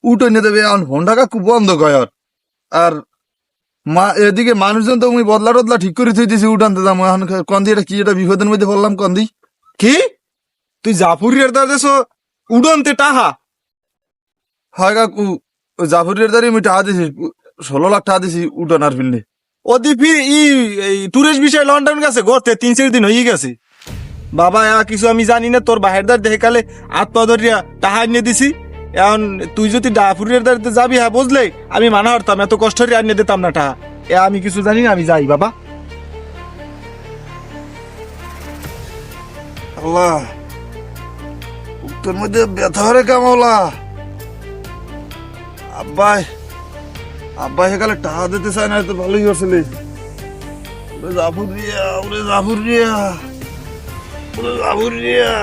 উঠে দেবে এখন হন্ডা কাকু বন্ধ কয়ার আর মা এদিকে মানুষজন তো আমি বদলা টদলা ঠিক করে থই দিছি উঠানতে যাবো এখন কন্দি এটা কি এটা বিপদের মধ্যে বললাম কন্দি কি তুই জাফুরিয়ার দাদেছ উড়নতে টাহা? হয় কাকু ওই জাফরের দ্বারে আমি টাকা দিছি 16 লাখ টাকা দিছি উঠানার ফিল্ডে ওদি ফির এই টুরিস্ট বিষয় লন্ডন গেছে ঘুরতে 3-4 দিন হয়ে গেছে। বাবা কিছু আমি জানি না, তোর বাহেরদার দেখে কালে আত্মা ধরিয়া টাহা এনে দিছি। এখন তুই যদি ডাফুরিয়ার দাঁড়িতে যাবি, হ্যাঁ বুঝলে আমি মানা হরতাম, এত কষ্ট করে আনিয়ে দিতাম না টাহা। আমি কিছু জানি না, আমি যাই বাবা। আল্লাহ তোর মধ্যে ব্যথা হরে কামাওলা আব্বাই আব্বাই সেকালে টাকা দিতে চায় না, তো ভালোই করছিল। ওরে জাফর রিয়া, ওরে জাফর রিয়া, ওরে জাফর রিয়া।